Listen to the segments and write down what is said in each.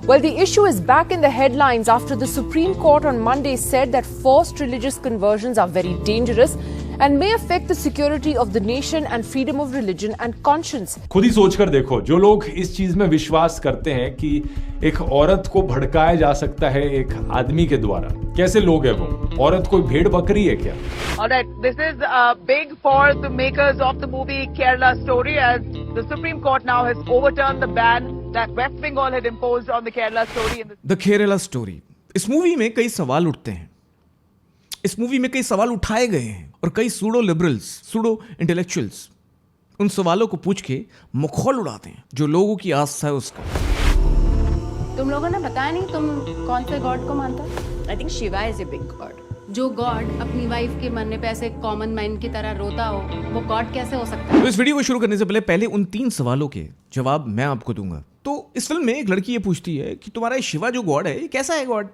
Well, the issue is back in the headlines after the Supreme Court on Monday said that forced religious conversions are very dangerous and may affect the security of the nation and freedom of religion and conscience. खुद ही सोचकर देखो, जो लोग इस चीज में विश्वास करते हैं कि एक औरत को भड़काया जा सकता है एक आदमी के द्वारा, कैसे लोग हैं वो? औरत कोई भेड़ बकरी है क्या? Alright, this is big for the makers of the movie Kerala Story, as the Supreme Court now has overturned the ban that West Bengal had imposed on the Kerala Story. The Kerala Story. इस movie में कई सवाल उठते हैं, इस movie में कई सवाल उठाए गए हैं और कई सूडो लिबरल्स, सूडो इंटेलेक्चुअल्स उन सवालों को पूछ के मखौल उड़ाते हैं जो लोगों की आस्था है उसका। तुम लोगों ने बताया नहीं तुम कौन से गॉड को मानता है? I think Shiva is a big God. जो गॉड अपनी वाइफ के मरने पे ऐसे कॉमन मैन की तरह रोता हो, वो गॉड कैसे हो सकता है? तो इस वीडियो को शुरू करने से पहले उन 3 सवालों के जवाब मैं आपको दूंगा। तो इस फिल्म में एक लड़की ये पूछती है कि तुम्हारा शिवा जो गॉड है, ये कैसा है गॉड?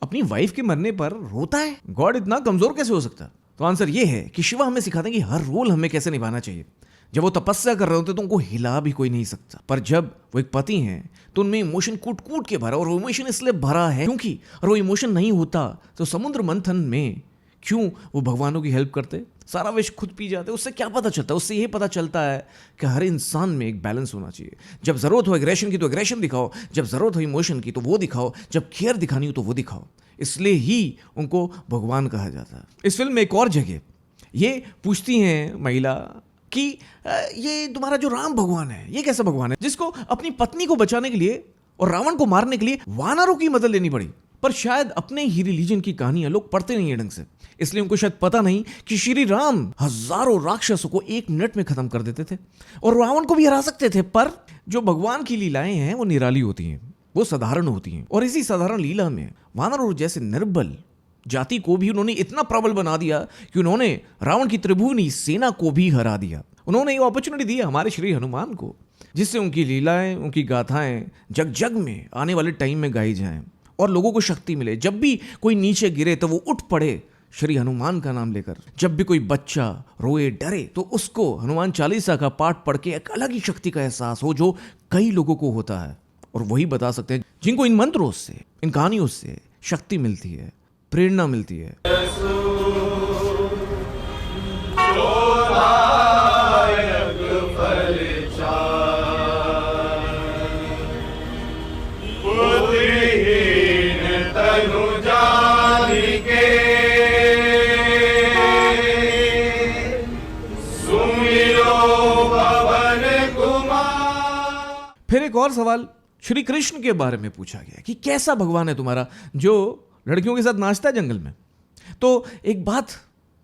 अपनी वाइफ के मरने पर रोता है? गॉड इतना कमजोर कैसे हो सकता? तो आंसर ये है कि शिवा हमें सिखाते हैं कि हर रोल हमें कैसे निभाना चाहिए। जब वो तपस्या कर रहे होते तो उनको हिला भी कोई नहीं सकता, पर जब वो एक पति हैं तो उनमें इमोशन कूट कूट के भरा, और वो इमोशन इसलिए भरा है क्योंकि और वो इमोशन नहीं होता तो समुद्र मंथन में क्यों वो भगवानों की हेल्प करते, सारा विष खुद पी जाते? उससे क्या पता चलता है? उससे ये पता चलता है कि हर इंसान में एक बैलेंस होना चाहिए। जब जरूरत हो एग्रेशन की तो एग्रेशन दिखाओ, जब जरूरत हो इमोशन की तो वो दिखाओ, जब केयर दिखानी हो तो वो दिखाओ। इसलिए ही उनको भगवान कहा जाता है। इस फिल्म में एक और जगह ये पूछती हैं महिला कि ये तुम्हारा जो राम भगवान है, ये कैसा भगवान है जिसको अपनी पत्नी को बचाने के लिए और रावण को मारने के लिए वानरों की मदद लेनी पड़ी? पर शायद अपने ही रिलीजन की कहानियां लोग पढ़ते नहीं है ढंग से, इसलिए उनको शायद पता नहीं कि श्री राम हजारों राक्षसों को 1 मिनट में खत्म कर देते थे और रावण को भी हरा सकते थे। पर जो भगवान की लीलाएं हैं वो निराली होती हैं, वो साधारण होती हैं, और इसी साधारण लीला में वानरों जैसे निर्बल जाति को भी उन्होंने इतना प्रबल बना दिया कि उन्होंने रावण की त्रिभुवनी सेना को भी हरा दिया। उन्होंने ये अपॉर्चुनिटी दी हमारे श्री हनुमान को, जिससे उनकी लीलाएं, उनकी गाथाएं जग जग में आने वाले टाइम में गाई जाएं और लोगों को शक्ति मिले। जब भी कोई नीचे गिरे तो वो उठ पड़े श्री हनुमान का नाम लेकर। जब भी कोई बच्चा रोए डरे तो उसको हनुमान चालीसा का पाठ पढ़ के एक अलग ही शक्ति का एहसास हो जो कई लोगों को होता है, और वही बता सकते हैं जिनको इन मंत्रों से, इन कहानियों से शक्ति मिलती है, प्रेरणा मिलती है। फिर एक और सवाल श्री कृष्ण के बारे में पूछा गया कि कैसा भगवान है तुम्हारा जो लड़कियों के साथ नाचता है जंगल में? तो एक बात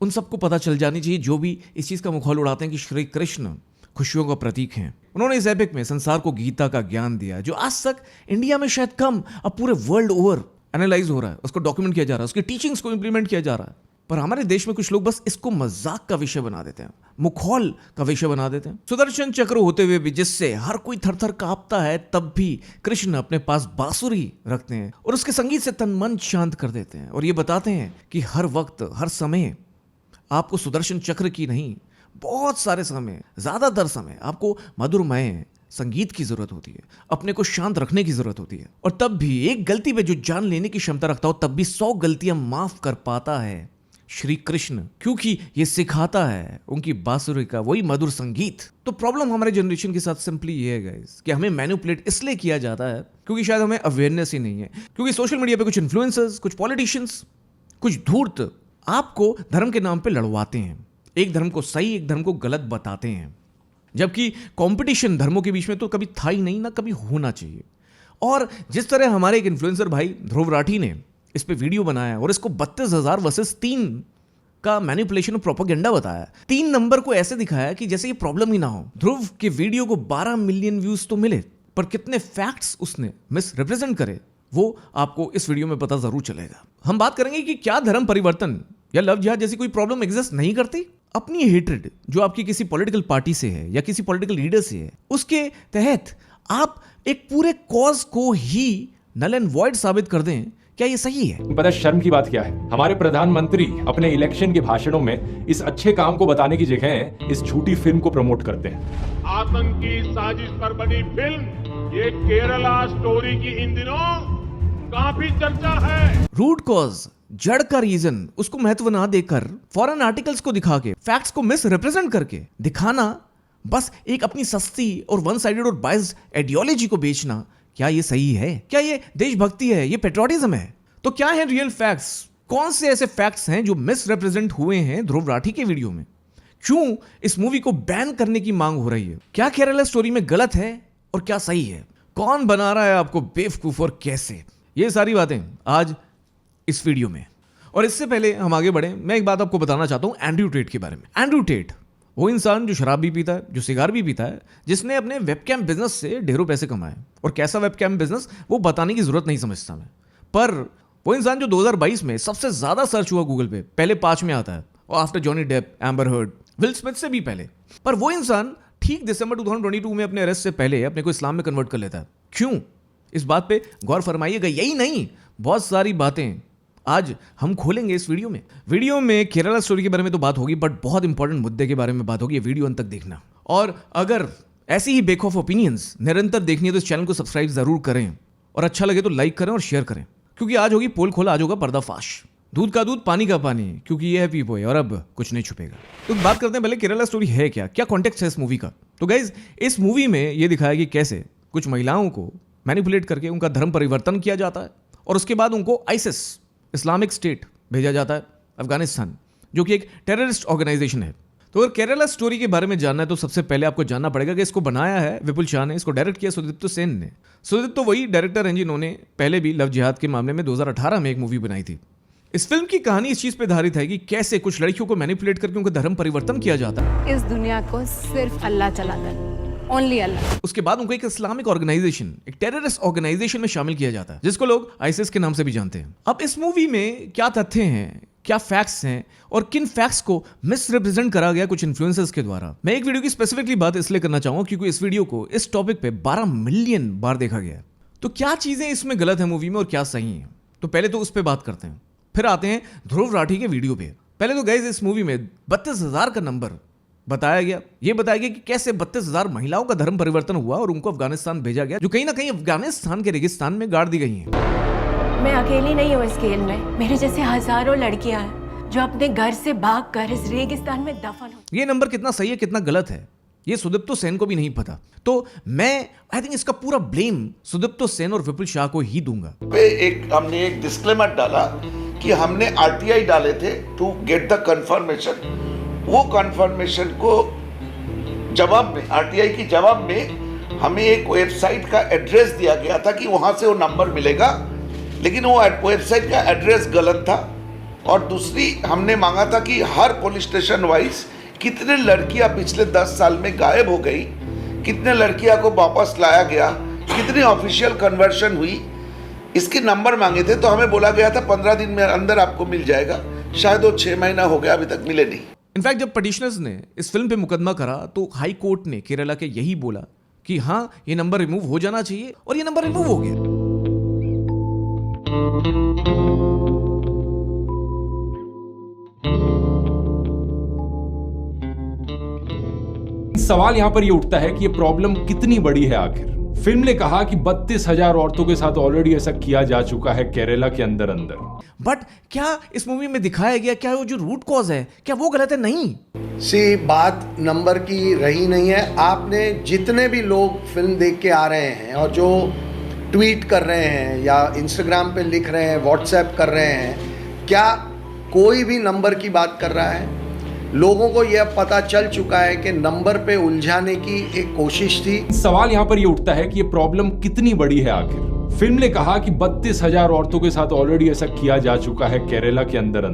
उन सबको पता चल जानी चाहिए जो भी इस चीज का मुखौल उड़ाते हैं कि श्री कृष्ण खुशियों का प्रतीक हैं। उन्होंने इस एपिक में संसार को गीता का ज्ञान दिया जो आज तक इंडिया में शायद कम, अब पूरे वर्ल्ड ओवर एनालाइज हो रहा है, उसको डॉक्यूमेंट किया जा रहा है, उसकी टीचिंग्स को इंप्लीमेंट किया जा रहा है। पर हमारे देश में कुछ लोग बस इसको मजाक का विषय बना देते हैं, मुखौल का विषय बना देते हैं। सुदर्शन चक्र होते हुए भी जिससे हर कोई थर-थर कांपता है, तब भी कृष्ण अपने पास बांसुरी रखते हैं और उसके संगीत से तन मन शांत कर देते हैं और ये बताते हैं कि हर वक्त, हर समय आपको सुदर्शन चक्र की नहीं, बहुत सारे समय, ज्यादातर समय आपको मधुरमय संगीत की जरूरत होती है, अपने को शांत रखने की जरूरत होती है। और तब भी एक गलती पे जो जान लेने की क्षमता रखता हो, तब भी 100 गलतियां माफ कर पाता है श्री कृष्ण, क्योंकि ये सिखाता है उनकी बांसुरी का वही मधुर संगीत। तो प्रॉब्लम हमारे जनरेशन के साथ सिंपली ये है गाइस कि हमें मैनिपुलेट इसलिए किया जाता है क्योंकि शायद हमें अवेयरनेस ही नहीं है, क्योंकि सोशल मीडिया पे कुछ इन्फ्लुएंसर्स, कुछ पॉलिटिशियंस, कुछ धूर्त आपको धर्म के नाम पे लड़वाते हैं, एक धर्म को सही, एक धर्म को गलत बताते हैं, जबकि कंपटीशन धर्मों के बीच में तो कभी था ही नहीं, ना कभी होना चाहिए। और जिस तरह हमारे एक इन्फ्लुएंसर भाई ध्रुव राठी ने इस पे वीडियो बनाया और इसको 32,000 वर्सेस 3 का मैनिपुलेशन और प्रोपेगेंडा बताया, 3 नंबर को ऐसे दिखाया कि जैसे ये प्रॉब्लम ही ना हो। ध्रुव के वीडियो को 12 मिलियन व्यूज तो मिले, पर कितने फैक्ट्स उसने मिस रिप्रेजेंट करे वो आपको इस वीडियो में पता जरूर चलेगा। हम बात करेंगे कि क्या धर्म परिवर्तन या लव जिहाद जैसी कोई प्रॉब्लम एग्जिस्ट नहीं करती? अपनी हेट्रेड जो आपकी किसी पॉलिटिकल पार्टी से है या किसी पॉलिटिकल लीडर से है, उसके तहत आप एक पूरे कॉज को ही नल एंड वॉइड साबित कर दें क्या ये सही है? पता है शर्म की बात क्या है? हमारे प्रधानमंत्री अपने इलेक्शन के भाषणों में इस अच्छे काम को बताने की जगह इस झूठी फिल्म को प्रमोट करते हैं। आतंकी साजिश पर बनी फिल्म ये केरला स्टोरी की इन दिनों काफी चर्चा है। रूट कॉज, जड़ का रीजन, उसको महत्व ना देकर फॉरेन आर्टिकल्स को दिखा के, फैक्ट्स को मिस रिप्रेजेंट करके दिखाना, बस एक अपनी सस्ती और वन साइडेड और बायस्ड आइडियोलॉजी को बेचना, क्या ये सही है? क्या ये देशभक्ति है? ये पेट्रियोटिज्म है? तो क्या है रियल फैक्ट्स? कौन से ऐसे फैक्ट्स हैं जो मिस रिप्रेजेंट हुए हैं ध्रुव राठी के वीडियो में? क्यों इस मूवी को बैन करने की मांग हो रही है? क्या केरला स्टोरी में गलत है और क्या सही है? कौन बना रहा है आपको बेवकूफ और कैसे? ये सारी बातें आज इस वीडियो में। और इससे पहले हम आगे बढ़े, मैं एक बात आपको बताना चाहता हूं एंड्रयू टेट के बारे में। एंड्रयू टेट वो इंसान जो शराब भी पीता है, जो सिगार भी पीता है, जिसने अपने वेबकैम बिजनेस से ढेरों पैसे कमाए। और कैसा वेबकैम बिजनेस वो बताने की जरूरत नहीं समझता मैं, पर वो इंसान जो 2022 में सबसे ज्यादा सर्च हुआ गूगल पे, पहले 5 में आता है, और after Johnny Depp, Amber Heard, Will Smith से भी पहले। पर वो इंसान ठीक दिसंबर 2022 में अपने अरेस्ट से पहले अपने को इस्लाम में कन्वर्ट कर लेता है। क्यों? इस बात पे गौर फरमाइएगा। यही नहीं, बहुत सारी बातें आज हम खोलेंगे इस वीडियो में। वीडियो में केरला स्टोरी के बारे में तो बात होगी, बट बहुत इंपॉर्टेंट मुद्दे के बारे में बात होगी। ये वीडियो अंत तक देखना। और अगर ऐसी ही बेखौफ ओपिनियंस निरंतर देखनी है तो इस चैनल को सब्सक्राइब जरूर करें, और अच्छा लगे तो लाइक करें और शेयर करें, क्योंकि आज होगी पोल खोला, आज होगा पर्दाफाश। दूध का दूध, पानी का पानी, क्योंकि ये है पी बॉय और अब कुछ नहीं छुपेगा। तो बात करते हैं पहले केरला स्टोरी है क्या, क्या कॉन्टेक्स्ट है इस मूवी का। तो गाइज, इस मूवी में ये दिखाया कि कैसे कुछ महिलाओं को मैनिपुलेट करके उनका धर्म परिवर्तन किया जाता है, और उसके बाद उनको आईसिस, इस्लामिक स्टेट, भेजा जाता है अफगानिस्तान, जो कि एक टेररिस्ट ऑर्गेनाइजेशन है। तो अगर केरला स्टोरी के बारे में जानना है तो सबसे पहले आपको जानना पड़ेगा कि इसको बनाया है विपुल शाह ने, इसको डायरेक्ट किया सुदीप्तो सेन ने। सुदीप्तो वही डायरेक्टर हैं जिन्होंने पहले भी लव जिहाद के मामले में 2018 में एक मूवी बनाई थी। इस फिल्म की कहानी इस चीज पे आधारित है कि कैसे कुछ लड़कियों को मैनिपुलेट करके उनका धर्म परिवर्तन किया जाता है। इस दुनिया को सिर्फ अल्लाह चलाता है, ओनली अल्लाह। उसके बाद उनको एक इस्लामिक ऑर्गेनाइजेशन, एक टेररिस्ट ऑर्गेनाइजेशन में शामिल किया जाता है, जिसको लोग आईसिस के नाम से भी जानते हैं। अब इस मूवी में क्या तथ्य हैं, क्या फैक्ट्स हैं, और किन फैक्ट्स को मिस रिप्रेजेंट करा गया कुछ इन्फ्लुएंसर्स के द्वारा। मैं एक वीडियो की स्पेसिफिकली बात इसलिए करना चाहूंगा क्योंकि इस वीडियो को इस टॉपिक पे 12 मिलियन बार देखा गया है। तो क्या चीजें इसमें गलत है मूवी में और क्या सही है, तो पहले तो उस पर बात करते हैं, फिर आते हैं ध्रुव राठी के वीडियो पे। पहले तो गाइज, इस मूवी में 32,000 का नंबर बताया गया। ये बताया गया कि कैसे 32,000 महिलाओं का धर्म परिवर्तन हुआ और उनको अफगानिस्तान भेजा गया, जो कहीं ना कहीं अफगानिस्तान के रेगिस्तान में गाड़ दी गई हैं। मैं अकेली नहीं हूँ इस खेल में, मेरे जैसे हजारों लड़कियां हैं जो अपने घर से भागकर इस रेगिस्तान में दफन हो। ये नंबर कितना सही है, कितना गलत है, ये सुदीप्तो सेन को भी नहीं पता। तो मैं आई थिंक इसका पूरा ब्लेम सुदीप्तो सेन और विपुल शाह को ही दूंगा। हमने एक डिस्क्लेमर डाला कि हमने आरटीआई डाले थे टू गेट द कंफर्मेशन। वो कंफर्मेशन को जवाब में, आरटीआई की जवाब में हमें एक वेबसाइट का एड्रेस दिया गया था कि वहां से वो नंबर मिलेगा, लेकिन वो वेबसाइट का एड्रेस गलत था। और दूसरी, हमने मांगा था कि हर पुलिस स्टेशन वाइज कितने लड़कियां पिछले 10 साल में गायब हो गई, कितने लड़कियां को वापस लाया गया, कितनी ऑफिशियल कन्वर्शन हुई, इसके नंबर मांगे थे। तो हमें बोला गया था 15 दिन में अंदर आपको मिल जाएगा। शायद वो 6 महीना हो गया, अभी तक मिले नहीं। इनफैक्ट जब पिटिशनर्स ने इस फिल्म पे मुकदमा करा तो हाई कोर्ट ने केरला के यही बोला कि हाँ, ये नंबर रिमूव हो जाना चाहिए, और ये नंबर रिमूव हो गया। सवाल यहां पर ये उठता है कि ये प्रॉब्लम कितनी बड़ी है आखिर। फिल्म ने कहा कि 32,000 औरतों के साथ ऑलरेडी ऐसा किया जा चुका है केरला के अंदर। बट क्या इस मूवी में दिखाया गया, क्या वो जो रूट कॉज है, क्या वो गलत है? नहीं। बात नंबर की रही नहीं है। आपने जितने भी लोग फिल्म देख के आ रहे हैं और जो ट्वीट कर रहे हैं या इंस्टाग्राम पे लिख रहे हैं, व्हाट्सएप कर रहे हैं, क्या कोई भी नंबर की बात कर रहा है? लोगों को यह पता चल चुका है कि नंबर पे उलझाने की एक कोशिश थी। सवाल यहाँ पर ये उठता है कि ये प्रॉब्लम कितनी बड़ी है आखिर। फिल्म ने कहा कि 32,000 औरतों के साथ ऑलरेडी ऐसा किया जा चुका है केरला के अंदर,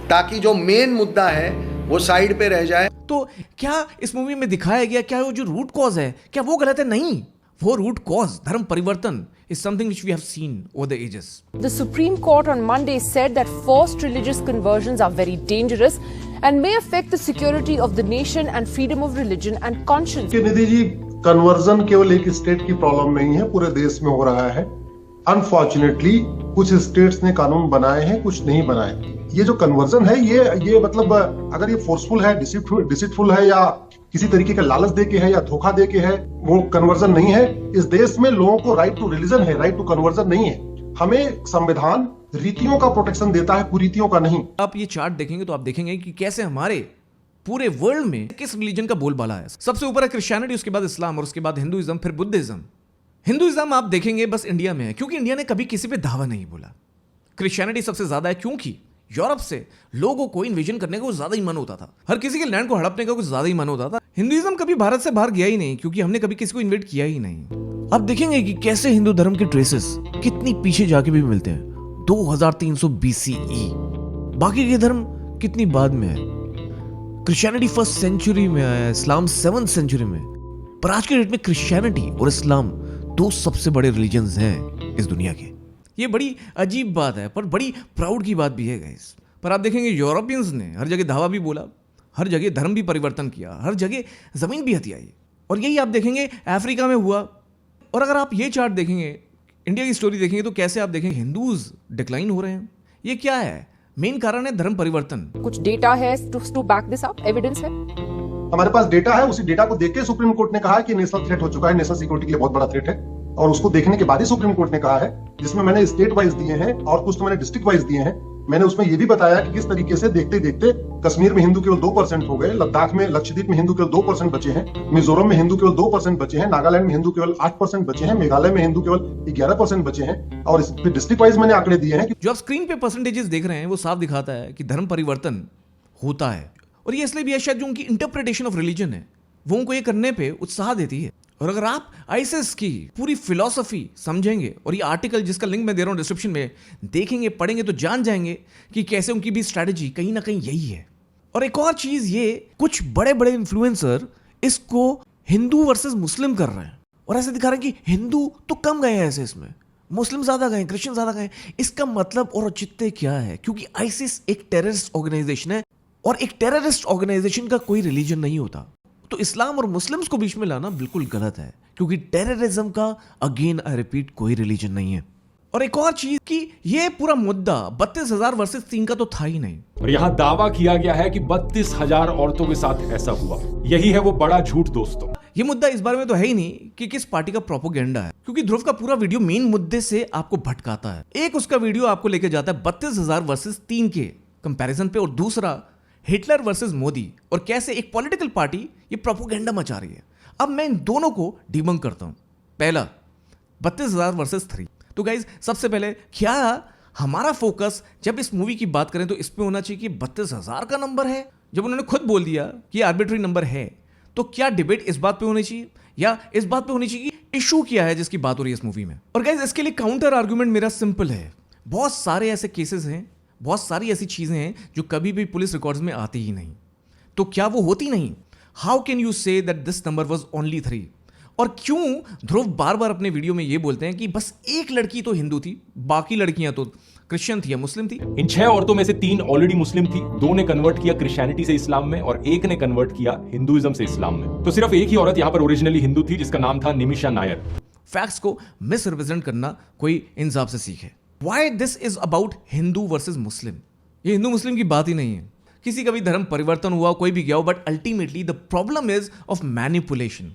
ताकि जो मेन मुद्दा है वो साइड पे रह जाए। तो क्या इस मूवी में दिखाया गया, क्या वो जो रूट कॉज है, क्या वो गलत है? नहीं। वो रूट कॉज, धर्म परिवर्तन, is something which we have seen over the ages. The Supreme Court on Monday said that forced religious conversions are very dangerous and may affect the security of the nation and freedom of religion and conscience. Nidhi ji, conversion केवल एक state की problem नहीं है, पूरे देश में हो रहा है। अनफॉर्चुनेटली कुछ स्टेट्स ने कानून बनाए हैं, कुछ नहीं बनाए। ये जो कन्वर्जन है ये मतलब अगर ये फोर्सफुल है, डिसीटफुल है या किसी तरीके का लालच दे के है या धोखा दे के है, वो कन्वर्जन नहीं है। इस देश में लोगों को राइट टू रिलीजन है, राइट टू कन्वर्जन नहीं है। हमें संविधान रीतियों का प्रोटेक्शन देता है, कुरीतियों का नहीं। आप ये चार्ट देखेंगे तो आप देखेंगे कि कैसे हमारे पूरे वर्ल्ड में किस रिलीजन का बोलबाला है। सबसे ऊपर है क्रिश्चियनिटी, उसके बाद इस्लाम और उसके बाद हिंदुइज्म, फिर बुद्धिज्म। हिंदुइज्म आप देखेंगे बस इंडिया में है, क्योंकि इंडिया ने कभी किसी पे दावा नहीं बोला। क्रिश्चियनिटी सबसे ज्यादा है क्योंकि यूरोप से लोगों को इन्वेजन करने का कुछ ज्यादा ही मन होता था, हर किसी के लैंड को हड़पने का कुछ ज्यादा ही मन होता था। हिंदुइज्म कभी भारत से बाहर गया ही नहीं, क्योंकि हमने कभी किसी को इन्वेट किया ही नहीं। अब देखेंगे कि कैसे हिंदू धर्म के ट्रेसेस कितनी पीछे जाके भी मिलते हैं, 2300 BCE। बाकी के धर्म कितनी बाद में है। क्रिश्चियनिटी 1st सेंचुरी में आया, इस्लाम 7th सेंचुरी में। पर आज के डेट में क्रिश्चियनिटी और इस्लाम दो सबसे बड़े रिलीजन्स हैं इस दुनिया के। ये बड़ी अजीब बात है, पर बड़ी प्राउड की बात भी है गाइस। पर आप देखेंगे यूरोपियंस ने हर जगह दावा भी बोला, हर जगह धर्म भी परिवर्तन किया, हर जगह जमीन भी हथियाई, और यही आप देखेंगे अफ्रीका में हुआ। और अगर आप ये चार्ट देखेंगे, इंडिया की स्टोरी देखेंगे, तो कैसे आप देखेंगे हिंदूज डिक्लाइन हो रहे हैं। ये क्या है? मेन कारण है धर्म परिवर्तन। कुछ डेटा है to back this up, evidence है? हमारे पास डेटा है, उसी डेटा को देख के सुप्रीम कोर्ट ने कहा कि नेशनल थ्रेट हो चुका है, नेशनल सिक्योरिटी के लिए बहुत बड़ा थ्रेट है, और उसको देखने के बाद ही सुप्रीम कोर्ट ने कहा है, जिसमें मैंने स्टेट वाइज दिए हैं और कुछ तो मैंने डिस्ट्रिक्ट वाइज दिए हैं। मैंने उसमें ये भी बताया कि किस तरीके से देखते देखते कश्मीर में हिंदू केवल 2% हो गए, लद्दाख में, लक्षद्वीप में हिंदू केवल 2% बचे हैं, मिजोरम में हिंदू केवल 2% बचे हैं, नागालैंड में हिंदू केवल 8% बचे हैं, मेघालय में हिंदू केवल 11% बचे हैं, और इस डिस्ट्रिक्ट वाइज मैंने आंकड़े दिए हैं। जो आप स्क्रीन पे परसेंटेजेस देख रहे हैं वो साफ दिखाता है कि धर्म परिवर्तन होता है, और ये इसलिए भी है शायद जो उनकी इंटरप्रिटेशन ऑफ रिलीजन है वो उनको ये करने पे उत्साह देती है। और अगर आप आईएसएस की पूरी फिलॉसफी समझेंगे और ये आर्टिकल जिसका लिंक मैं दे रहा हूं डिस्क्रिप्शन में देखेंगे, पढ़ेंगे, तो जान जाएंगे कि कैसे उनकी भी स्ट्रैटेजी कहीं ना कहीं यही है। और एक और चीज, ये कुछ बड़े बड़े इन्फ्लुएंसर इसको हिंदू वर्सेस मुस्लिम कर रहे हैं और ऐसे दिखा रहे हैं कि हिंदू तो कम गए हैं ऐसे, इसमें मुस्लिम ज्यादा गए, क्रिश्चियन ज्यादा गए। इसका मतलब और औचित्य क्या है? क्योंकि आईसिस एक टेररिस्ट ऑर्गेनाइजेशन है, और एक टेररिस्ट ऑर्गेनाइजेशन का कोई रिलीजन नहीं होता। तो इस्लाम और मुस्लिम्स को बीच में लाना बिल्कुल गलत है, क्योंकि टेररिज्म का, अगेन आई रिपीट, कोई रिलीजन नहीं है। और एक और चीज कि ये पूरा मुद्दा 32,000 वर्सेस 3 का तो था ही नहीं। और यहाँ दावा किया गया है कि 32,000 औरतों के साथ ऐसा हुआ। यही है वो बड़ा झूठ दोस्तों। ये मुद्दा इस बारे में तो है ही नहीं कि किस पार्टी का प्रोपोगेंडा है, क्योंकि ध्रुव का पूरा वीडियो मेन मुद्दे से आपको भटकाता है। एक उसका वीडियो आपको लेके जाता है 32,000 वर्सेस 3 के कंपैरिजन पे, और दूसरा हिटलर वर्सेस मोदी, और कैसे एक पॉलिटिकल पार्टी ये प्रोपोगेंडा मचा रही है। अब मैं इन दोनों को डिबंक करता हूं। पहला 32,000 वर्सेस 3। तो गाइज, सबसे पहले क्या हमारा फोकस जब इस मूवी की बात करें तो इस पे होना चाहिए कि 32,000 का नंबर है? जब उन्होंने खुद बोल दिया कि आर्बिट्री नंबर है, तो क्या डिबेट इस बात पे होनी चाहिए, या इस बात पे होनी चाहिए कि इशू क्या है जिसकी बात हो रही है इस मूवी में? और गाइज, इसके लिए काउंटर आर्गुमेंट मेरा सिंपल है। बहुत सारे ऐसे केसेस हैं, बहुत सारी ऐसी चीजें हैं जो कभी भी पुलिस रिकॉर्ड्स में आती ही नहीं। तो क्या वो होती नहीं? How can you say that this number was only 3? और क्यों ध्रुव बार बार अपने वीडियो में ये बोलते हैं कि बस एक लड़की तो हिंदू थी, बाकी लड़कियां तो क्रिश्चियन थी या मुस्लिम थी? इन 6 औरतों में से 3 ऑलरेडी मुस्लिम थी, 2 ने कन्वर्ट किया क्रिश्चियनिटी से इस्लाम में, और 1 ने कन्वर्ट किया हिंदुइज्म से इस्लाम में। तो सिर्फ एक ही औरत यहाँ पर ओरिजिनली हिंदू थी, जिसका नाम था निमिषा नायर। फैक्ट्स को मिसरिप्रेजेंट करना कोई इंसाफ से सीखे। Why this is about Hindu versus Muslim? ये हिंदू मुस्लिम की बात ही नहीं है। किसी का भी धर्म परिवर्तन हुआ, कोई भी गया हो, but ultimately the problem is of manipulation.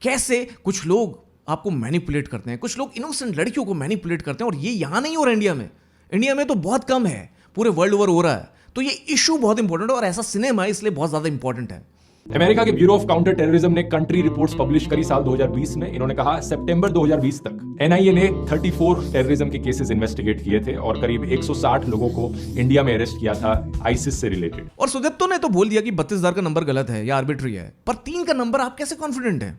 कैसे कुछ लोग आपको मैनिपुलेट करते हैं, कुछ लोग इनोसेंट लड़कियों को मैनिपुलेट करते हैं, और ये यहां नहीं हो रहा इंडिया में। इंडिया में तो बहुत कम है, पूरे वर्ल्ड ओवर हो रहा है। तो ये इशू बहुत इंपॉर्टेंट है, और ऐसा सिनेमा इसलिए बहुत ज्यादा इंपॉर्टेंट है। अमेरिका के ब्यूरो ऑफ काउंटर टेररिज्म ने कंट्री रिपोर्ट्स पब्लिश करी साल 2020 में। इन्होंने कहा सितंबर 2020 तक एनआईए ने 34 टेररिज्म के केसेस इन्वेस्टिगेट किए थे, और करीब 160 लोगों को इंडिया में अरेस्ट किया था आईसिस से रिलेटेड। और सुदीप्तो ने तो बोल दिया कि 32,000 का नंबर गलत है या आर्बिट्री है, पर 3 का नंबर आप कैसे कॉन्फिडेंट है?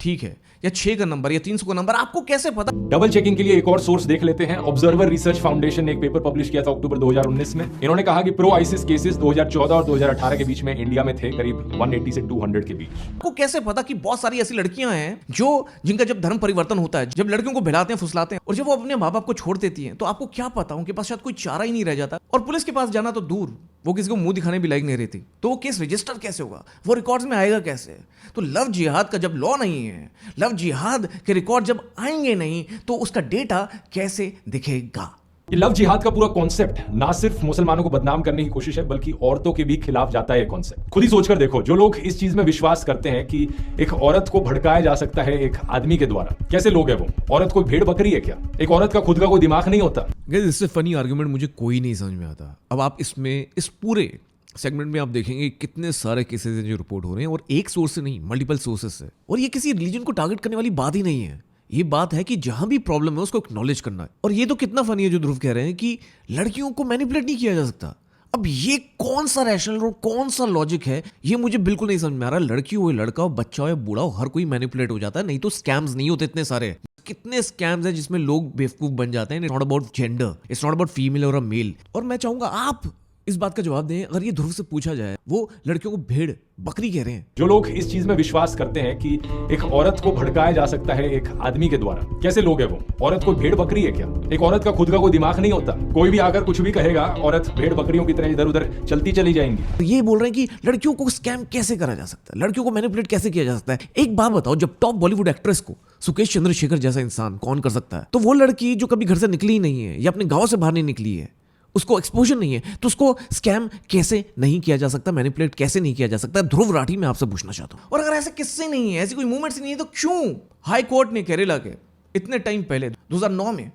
ठीक है, या 6 का नंबर या 300 का नंबर, आपको कैसे पता? डबल चेकिंग के लिए एक और सोर्स देख लेते हैं। ऑब्जर्वर रिसर्च फाउंडेशन ने एक पेपर पब्लिश किया था अक्टूबर 2019 में। इन्होंने कहा कि प्रो आईसिस केसेस 2014 और 2018 के बीच में इंडिया में थे करीब 180 से 200 के बीच। आपको कैसे पता कि बहुत सारी ऐसी लड़कियां हैं जो जिनका जब धर्म परिवर्तन होता है, जब लड़कियों को भिलाते हैं, फुसलाते हैं, और जब वो अपने माँ बाप को छोड़ देती हैं, तो आपको क्या पता, उनके पास शायद कोई चारा ही नहीं रह जाता, और पुलिस के पास जाना तो दूर, वो किसी को मुंह दिखाने भी लायक नहीं रहती। तो वो केस रजिस्टर कैसे होगा, वो रिकॉर्ड्स में आएगा कैसे? तो लव जिहाद का जब लॉ नहीं है, लव लव जिहाद के रिकॉर्ड जब आएंगे नहीं तो उसका डेटा कैसे दिखेगा? ये लव जिहाद का पूरा कॉन्सेप्ट ना सिर्फ मुसलमानों को बदनाम करने की कोशिश है बल्कि औरतों के भी खिलाफ जाता है ये कॉन्सेप्ट। खुद ही सोचकर देखो, जो लोग इस चीज में विश्वास करते हैं कि एक औरत को भड़काया जा सकता है एक आदमी के द्वारा, कैसे लोग हैं वो? औरत कोई भेड़ बकरी है क्या? एक औरत का खुद का कोई दिमाग नहीं होता? इससे फनी आर्गुमेंट मुझे कोई नहीं समझ में आता। अब आप इसमें इस पूरे सेगमेंट में आप देखेंगे कितने सारे केसेस हैं जो रिपोर्ट हो रहे हैं, और एक सोर्स से नहीं, मल्टीपल सोर्सेस से। और ये किसी रिलीजन को टारगेट करने वाली बात ही नहीं है। ये बात है कि जहां भी प्रॉब्लम है उसको एक्नॉलेज करना है। और ये तो कितना फनी है जो ध्रुव कह रहे हैं कि लड़कियों को मैनिपुलेट नहीं किया जा सकता। अब ये कौन सा रैशनल और कौन सा लॉजिक है, ये मुझे बिल्कुल नहीं समझ में आ रहा। लड़की हो, लड़का हो, बच्चा हो या बूढ़ा हो, हर कोई मैनिपुलेट हो जाता है। नहीं तो स्कैम्स नहीं होते इतने सारे। कितने स्कैम्स हैं जिसमें लोग बेवकूफ बन जाते हैं। It's not about gender, it's not about female और अ मेल। और मैं चाहूंगा आप इस बात का जवाब दें, अगर ये ध्रुव से पूछा जाए, वो लड़कियों को भेड़ बकरी कह रहे हैं। जो लोग इस चीज में विश्वास करते हैं कि एक औरत को भड़काया जा सकता है एक आदमी के द्वारा, कैसे लोग हैं वो? औरत कोई भेड़ बकरी है क्या? एक औरत का खुद का कोई दिमाग नहीं होता? कोई भी आकर कुछ भी कहेगा, औरत भेड़ बकरियों की तरह इधर उधर चलती चली जाएंगी। ये बोल रहे हैं कि लड़कियों को स्कैम कैसे करा जा सकता है, लड़कियों को मैनिपुलेट कैसे किया जा सकता है। एक बात बताओ, जब टॉप बॉलीवुड एक्ट्रेस को सुकेश चंद्रशेखर जैसा इंसान कौन कर सकता है, तो वो लड़की जो कभी घर से निकली नहीं है या अपने गांव से बाहर नहीं निकली है, उसको एक्सपोजर नहीं है, तो उसको स्कैम कैसे नहीं किया जा सकता, मैनिपुलेट कैसे नहीं किया जा सकता? ध्रुव राठी मैं आपसे पूछना चाहता हूं। और अगर ऐसे किस्से नहीं है, ऐसी कोई मूवमेंट्स नहीं है, तो क्यों हाई कोर्ट ने केरला के इतने टाइम पहले 2009 में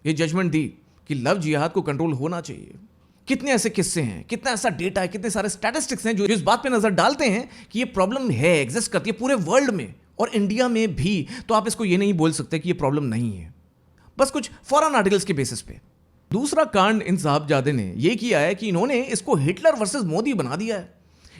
ये जजमेंट दी कि लव जिहाद को कंट्रोल होना चाहिए? कितने ऐसे किस्से हैं, कितना ऐसा डेटा है, कितने सारे स्टैटिस्टिक्स हैं जो इस बात पे नजर डालते हैं कि ये प्रॉब्लम है, एग्जिस्ट करती है पूरे वर्ल्ड में और इंडिया में भी। तो आप इसको ये नहीं बोल सकते कि ये प्रॉब्लम नहीं है बस कुछ फॉरेन आर्टिकल्स के बेसिस पे। दूसरा कांड इन साहबजादे ने ये किया है कि इन्होंने इसको हिटलर वर्सेस मोदी बना दिया है।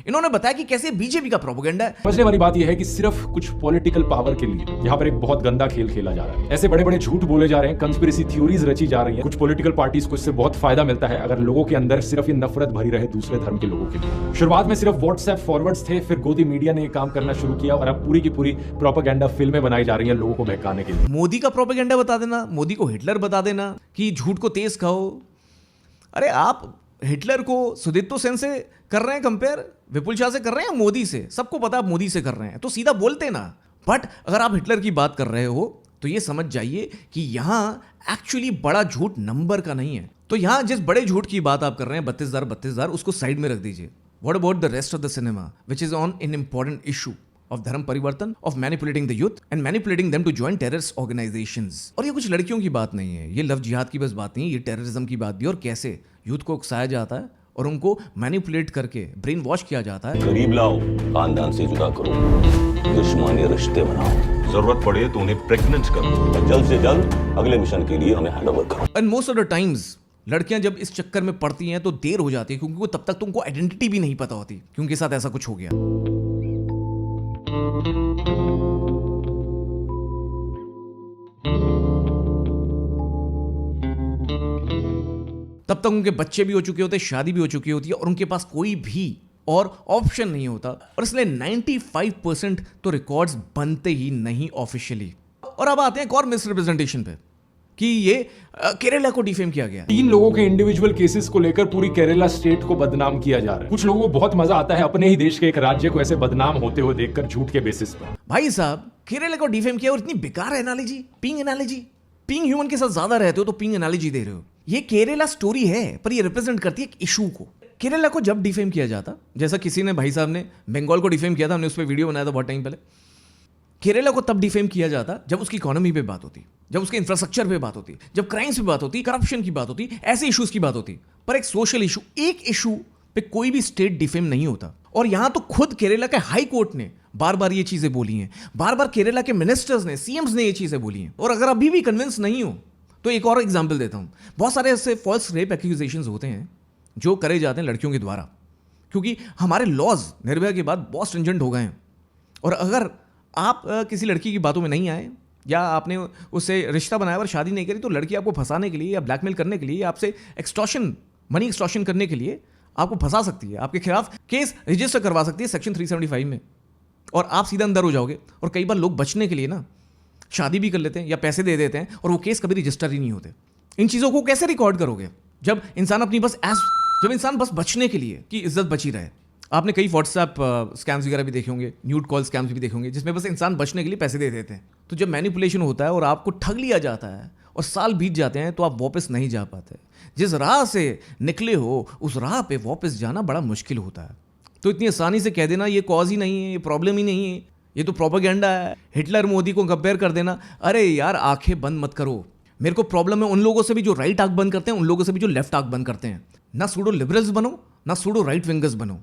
इन्होंने बताया कि कैसे बीजेपी का प्रोपेगेंडा है। समझने वाली बात यह है कि सिर्फ कुछ पॉलिटिकल पावर के लिए यहाँ पर एक बहुत गंदा खेल खेला जा रहा है। ऐसे बड़े बड़े झूठ बोले जा रहे हैं, कंस्पिरेसी थ्योरीज रची जा रही हैं। कुछ पॉलिटिकल पार्टीज को इससे बहुत फायदा मिलता है अगर लोगों के अंदर सिर्फ ये नफरत भरी रहे दूसरे धर्म के लोगों के लिए। शुरुआत में सिर्फ व्हाट्सएप फॉरवर्ड्स थे, फिर गोदी मीडिया ने काम करना शुरू किया और अब पूरी की पूरी प्रोपेगेंडा फिल्में बनाई जा रही हैं लोगों को बहकाने के लिए। मोदी का प्रोपेगेंडा बता देना, मोदी को हिटलर बता देना कि झूठ को तेज खाओ। अरे आप हिटलर को सुदीप्तो सेन से कर रहे हैं कंपेयर, विपुल शाह से कर रहे हैं, मोदी से? सबको पता आप मोदी से कर रहे हैं, तो सीधा बोलते ना। बट अगर आप हिटलर की बात कर रहे हो तो ये समझ जाइए कि यहां एक्चुअली बड़ा झूठ नंबर का नहीं है। तो यहां जिस बड़े झूठ की बात आप कर रहे हैं 32,000 उसको साइड में रख दीजिए। What about the rest of the cinema which is on an important issue of धर्म परिवर्तन, of manipulating the youth and manipulating them to join terrorist organizations। और ये कुछ लड़कियों की बात नहीं है, ये लव जिहाद की बस बात नहीं है, ये टेररिज्म की बात भी। और कैसे यूथ को उकसाया जाता है और उनको मैनिपुलेट करके ब्रेन वॉश किया जाता है। गरीब लाओ, खानदान से जुदा करो, दुश्मनी रिश्ते बनाओ, जरूरत पड़े तो उन्हें प्रेग्नेंट करो, जल्द से जल्द अगले मिशन के लिए हमें हैंडओवर करो। And most of the times लड़कियां जब इस चक्कर में पड़ती हैं तो देर हो जाती है, क्योंकि वो तब तक तो उनको आइडेंटिटी भी नहीं पता होती कि उनके साथ ऐसा कुछ हो गया। तब तक उनके बच्चे भी हो चुके होते, शादी भी हो चुकी होती है और उनके पास कोई भी और ऑप्शन नहीं होता। और इसलिए 95% तो रिकॉर्ड्स बनते ही नहीं ऑफिशियली। और अब आते हैं एक और मिसरिप्रेजेंटेशन पे कि ये केरला को डिफेम किया गया। 3 लोगों के इंडिविजुअल केसेस को लेकर पूरी केरला स्टेट को बदनाम किया जा रहा है। कुछ लोगों को बहुत मजा आता है अपने ही देश के एक राज्य को ऐसे बदनाम होते हुए देखकर झूठ के बेसिस पर। भाई साहब, केरला को डिफेम किया और इतनी बेकार analogy, ping analogy. Ping human के साथ ज्यादा रहते हो तो पिंग एनालॉजी दे रहे हो। ये केरला स्टोरी है पर ये रिप्रेजेंट करती है एक इशू को। केरला को जब डिफेम किया जाता, जैसा किसी ने, भाई साहब ने बंगाल को डिफेम किया था, हमने उस पर वीडियो बनाया था बहुत टाइम पहले। केरला को तब डिफेम किया जाता जब उसकी इकोनॉमी पे बात होती, जब उसके इंफ्रास्ट्रक्चर पे बात होती, जब क्राइम्स पे बात होती, करप्शन की बात होती, ऐसे इश्यूज की बात होती। पर एक सोशल इशू, एक इशू पे कोई भी स्टेट डिफेम नहीं होता। और यहां तो खुद केरला के हाई कोर्ट ने बार बार ये चीजें बोली हैं, बार बार केरला के मिनिस्टर्स ने, सीएम्स ने ये चीजें बोली हैं। और अगर अभी भी कन्विंस नहीं हो तो एक और एग्जाम्पल देता हूं। बहुत सारे ऐसे फॉल्स रेप एक्यूजेशंस होते हैं जो करे जाते हैं लड़कियों के द्वारा, क्योंकि हमारे लॉज निर्भया के बाद बहुत स्ट्रिंजेंट हो गए हैं। और अगर आप किसी लड़की की बातों में नहीं आए या आपने उससे रिश्ता बनाया और शादी नहीं करी, तो लड़की आपको फंसाने के लिए या ब्लैकमेल करने के लिए, आपसे एक्सटॉर्शन, मनी एक्सटॉर्शन करने के लिए आपको फंसा सकती है, आपके खिलाफ केस रजिस्टर करवा सकती है सेक्शन 375 में, और आप सीधा अंदर हो जाओगे। और कई बार लोग बचने के लिए ना शादी भी कर लेते हैं या पैसे दे देते हैं और वो केस कभी रजिस्टर ही नहीं होते। इन चीज़ों को कैसे रिकॉर्ड करोगे जब इंसान अपनी जब इंसान बस बचने के लिए कि इज्जत बची रहे, आपने कई व्हाट्सएप स्कैम्स वगैरह भी देखे होंगे, न्यूड कॉल स्कैम्स भी देखे होंगे, जिसमें बस इंसान बचने के लिए पैसे दे देते हैं। तो जब मैनिपुलेशन होता है और आपको ठग लिया जाता है और साल बीत जाते हैं तो आप वापस नहीं जा पाते। जिस राह से निकले हो उस राह पे वापस जाना बड़ा मुश्किल होता है। तो इतनी आसानी से कह देना ये कॉज ही नहीं है, ये प्रॉब्लम ही नहीं है, ये तो प्रोपेगेंडा है, हिटलर मोदी को कंपेयर कर देना, अरे यार आंखें बंद मत करो। मेरे को प्रॉब्लम है उन लोगों से भी जो राइट आंख बंद करते हैं, उन लोगों से भी जो लेफ्ट आंख बंद करते हैं। ना सूडो लिबरल्स बनो, ना सूडो राइट विंगर्स बनो।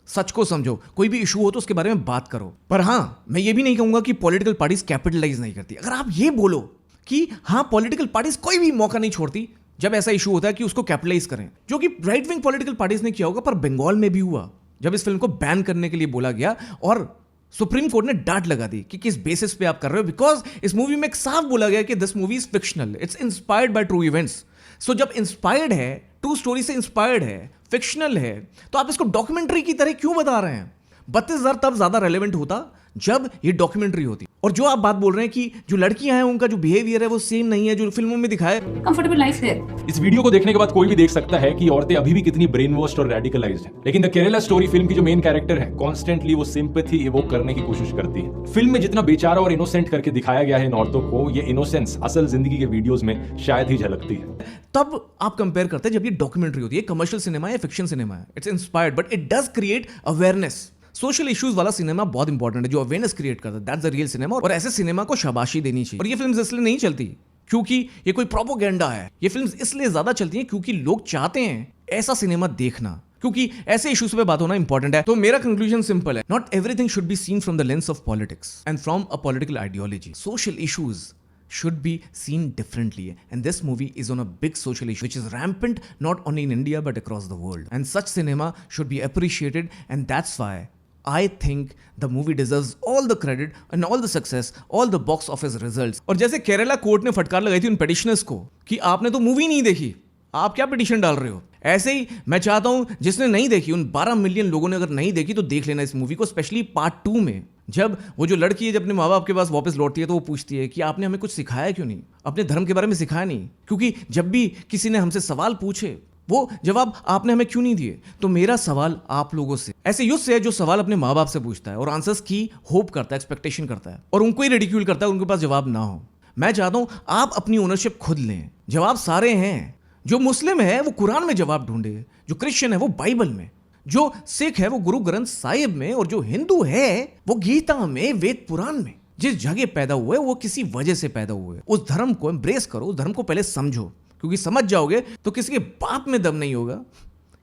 सच को समझो, कोई भी इशू हो तो उसके बारे में बात करो। पर हाँ, मैं ये भी नहीं कहूंगा कि पॉलिटिकल पार्टीज कैपिटलाइज नहीं करती। अगर आप ये बोलो कि हाँ पॉलिटिकल पार्टीज कोई भी मौका नहीं छोड़ती जब ऐसा इशू होता है कि उसको कैपिटलाइज करें, जो कि राइट विंग पॉलिटिकल पार्टीज ने किया होगा, पर बंगाल में भी हुआ जब इस फिल्म को बैन करने के लिए बोला गया और सुप्रीम कोर्ट ने डांट लगा दी कि किस बेसिस पे आप कर रहे हो, बिकॉज इस मूवी में एक साफ बोला गया कि this movie is fictional, it's inspired by true events. So जब इंस्पायर्ड है, ट्रू स्टोरी से इंस्पायर्ड है, फिक्शनल है, तो आप इसको डॉक्यूमेंट्री की तरह क्यों बता रहे हैं? 32,000 तब ज्यादा रेलेवेंट होता जब ये डॉक्यूमेंट्री होती। और जो आप बात बोल रहे हैं कि जो लड़कियां हैं उनका जो बिहेवियर है वो सेम नहीं है जो फिल्मों में दिखाया। कंफर्टेबल लाइफ है। इस वीडियो को देखने के बाद कोई भी देख सकता है कि औरतें अभी भी कितनी ब्रेन वॉश्ड और रेडिकलाइज्ड हैं। लेकिन द केरला स्टोरी फिल्म की जो मेन कैरेक्टर है, कॉन्स्टेंटली वो सिंपैथी इवोक करने की कोशिश करती है। फिल्म में जितना बेचारा और इनोसेंट करके दिखाया गया है इन औरतों को, ये इनोसेंस असल जिंदगी के वीडियोस में शायद ही झलकती है। तब आप कंपेयर करते हैं जब ये डॉक्यूमेंट्री होती है। कमर्शियल सिनेमा है, फिक्शन सिनेमा है, it's inspired but it does create awareness. Social issues वाला सिनेमा बहुत इंपॉर्टेंट है, जो अवेयरनेस क्रिएट करता है, दैट्स द रियल सिनेमा। और ऐसे सिनेमा को शाबाशी देनी चाहिए। और ये फिल्म्स इसलिए नहीं चलती क्योंकि ये कोई प्रोपोगेंडा है, ये फिल्म्स इसलिए ज्यादा चलती हैं क्योंकि लोग चाहते हैं ऐसा सिनेमा देखना, क्योंकि ऐसे इश्यूज पे बात होना इंपॉर्टेंट है। तो मेरा कंक्लूजन सिंपल है, not everything should be seen from the lens of politics and from a political ideology. Social issues should be seen differently, and this movie is on a big social issue which is rampant not only in India but across the world, and such cinema should be appreciated, and that's why I think the movie deserves all the credit and all the success, all the box office results. और जैसे Kerala court ने फटकार लगाई थी उन petitioners को कि आपने तो मूवी नहीं देखी, आप क्या पिटीशन डाल रहे हो, ऐसे ही मैं चाहता हूं जिसने नहीं देखी, उन 12 मिलियन लोगों ने अगर नहीं देखी तो देख लेना इस मूवी को, स्पेशली पार्ट 2 में। जब वो जो लड़की है जब अपने माँ बाप के पास वापस लौटती है तो वो पूछती है कि आपने हमें कुछ सिखाया क्यों नहीं, अपने धर्म के बारे में सिखाया नहीं। क्योंकि जब भी किसी ने हमसे सवाल पूछे वो जवाब आपने हमें क्यों नहीं दिए। तो मेरा सवाल आप लोगों से, ऐसे यूथ से है जो सवाल अपने माँ बाप से पूछता है और आंसर्स की होप करता है, एक्सपेक्टेशन करता है, और उनको ही रिडिक्यूल करता है, उनके पास जवाब ना हो। मैं चाहता हूं आप अपनी ओनरशिप खुद लें। जवाब सारे हैं। जो मुस्लिम है वो कुरान में जवाब ढूंढे, जो क्रिश्चियन है वो बाइबल में, जो सिख है वो गुरु ग्रंथ साहिब में, और जो हिंदू है वो गीता में, वेद पुराण में। जिस जगह पैदा हुए वो किसी वजह से पैदा हुए, उस धर्म को एम्ब्रेस करो, उस धर्म को पहले समझो, क्योंकि समझ जाओगे तो किसी के बाप में दम नहीं होगा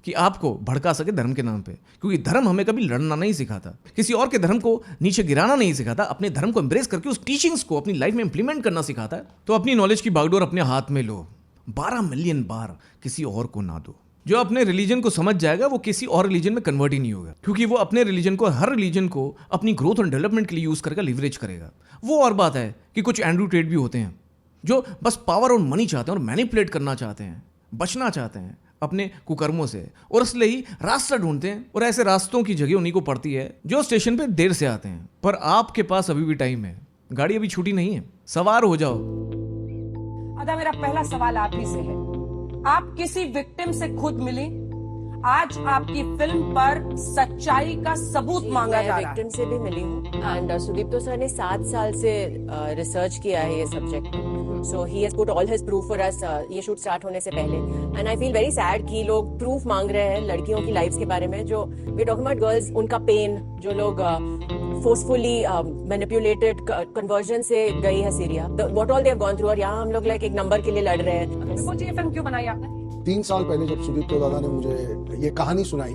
कि आपको भड़का सके धर्म के नाम पे। क्योंकि धर्म हमें कभी लड़ना नहीं सिखाता, किसी और के धर्म को नीचे गिराना नहीं सिखाता, अपने धर्म को एम्ब्रेस करके उस टीचिंग्स को अपनी लाइफ में इंप्लीमेंट करना सिखाता है। तो अपनी नॉलेज की बागडोर अपने हाथ में लो, 12 मिलियन बार किसी और को ना दो। जो अपने रिलीजन को समझ जाएगा वो किसी और रिलीजन में कन्वर्ट ही नहीं होगा, क्योंकि वो अपने रिलीजन को, हर रिलीजन को अपनी ग्रोथ और डेवलपमेंट के लिए यूज करके लिवरेज करेगा। वो और बात है कि कुछ एंड्रू टेट भी होते हैं जो बस पावर और मनी चाहते हैं और मैनिपुलेट करना चाहते हैं, बचना चाहते हैं अपने कुकर्मों से, और इसलिए ही रास्ता ढूंढते हैं। और ऐसे रास्तों की जगह उन्हीं को पड़ती है जो स्टेशन पे देर से आते हैं। पर आपके पास अभी भी टाइम है, गाड़ी अभी छूटी नहीं है, सवार हो जाओ। अदा, मेरा पहला सवाल आप ही से है, आप किसी विक्टिम से खुद मिली? आज आपकी फिल्म पर सच्चाई का सबूत मांगा जा रहा है। विक्टिम से भी मिली हूँ, एंड सुदीप्तो सर ने 7 साल से रिसर्च किया है ये subject, so he has put all his proof for us ये शूट स्टार्ट होने से पहले। And I feel very sad कि लोग प्रूफ मांग रहे हैं लड़कियों की लाइफ के बारे में, जो वी टॉकिंग अबाउट गर्ल्स, उनका पेन, जो लोग फोर्सफुली मैनिपुलेटेड कन्वर्जन से गई है Syria, what all they have gone through, और यहाँ हम लोग लाइक एक नंबर के लिए लड़ रहे हैं। ये फिल्म क्यों बनाई आपने? 3 साल पहले जब सुदीप्तो दादा ने मुझे ये कहानी सुनाई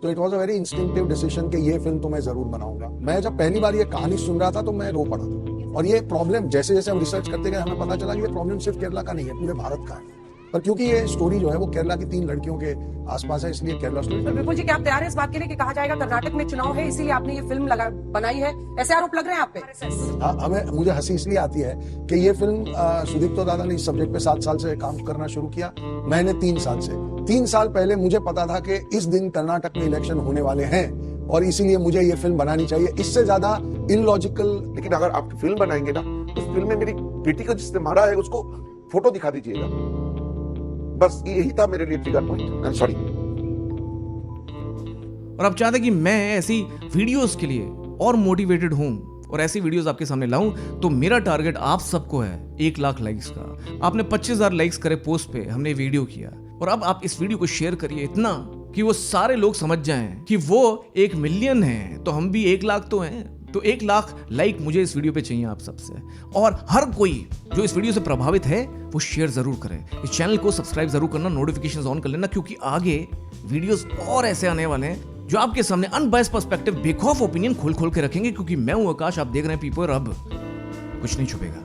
तो it was a very instinctive decision कि ये फिल्म तो मैं जरूर बनाऊंगा। मैं जब पहली बार ये कहानी सुन रहा था तो मैं रो पड़ा था। और ये प्रॉब्लम जैसे जैसे हम रिसर्च करते गए हमें पता चला कि ये प्रॉब्लम सिर्फ केरला का नहीं है, पूरे भारत का है। पर क्योंकि ये स्टोरी जो है वो केरला की 3 लड़कियों के आसपास है, इसलिए केरला स्टोरी। विपुल जी, क्या आप तैयार हैं इस बात के लिए कि कहा जाएगा कर्नाटक में चुनाव है इसीलिए आपने ये फिल्म बनाई है, ऐसे आरोप लग रहे हैं आप पे? मुझे हंसी इसलिए आती है कि ये फिल्म सुदीप्तो दादा ने इस सब्जेक्ट पे 7 साल से काम करना शुरू किया, मैंने 3 साल से। 3 साल पहले मुझे पता था कि इस दिन कर्नाटक में इलेक्शन होने वाले हैं और इसीलिए मुझे ये फिल्म बनानी चाहिए। इससे ज्यादा इलॉजिकल। लेकिन अगर आप फिल्म बनाएंगे ना, उस फिल्म में मेरी बेटी को जिसने मारा है उसको फोटो दिखा दीजिएगा, बस यही था मेरे लिए ट्रिगर पॉइंट। सॉरी। और आप चाहते कि मैं ऐसी वीडियोस के लिए और मोटिवेटेड हूं और ऐसी वीडियोस आपके सामने लाऊं, तो मेरा टारगेट आप सबको है 1 लाख लाइक्स का। आपने 25,000 लाइक्स करे पोस्ट पे, हमने वीडियो किया, और अब आप इस वीडियो को शेयर करिए इतना कि वो सारे लोग समझ जाएं कि वो 1 मिलियन है तो हम भी 1 लाख तो हैं। तो 1 लाख लाइक मुझे इस वीडियो पे चाहिए आप सबसे, और हर कोई जो इस वीडियो से प्रभावित है वो शेयर जरूर करें। इस चैनल को सब्सक्राइब जरूर करना, नोटिफिकेशंस ऑन कर लेना, क्योंकि आगे वीडियोस और ऐसे आने वाले हैं जो आपके सामने अनबायस्ड पर्सपेक्टिव, बेखौफ ओपिनियन खोल खोल के रखेंगे। क्योंकि मैं हूं आकाश, आप देख रहे हैं पीपल, अब कुछ नहीं छुपेगा।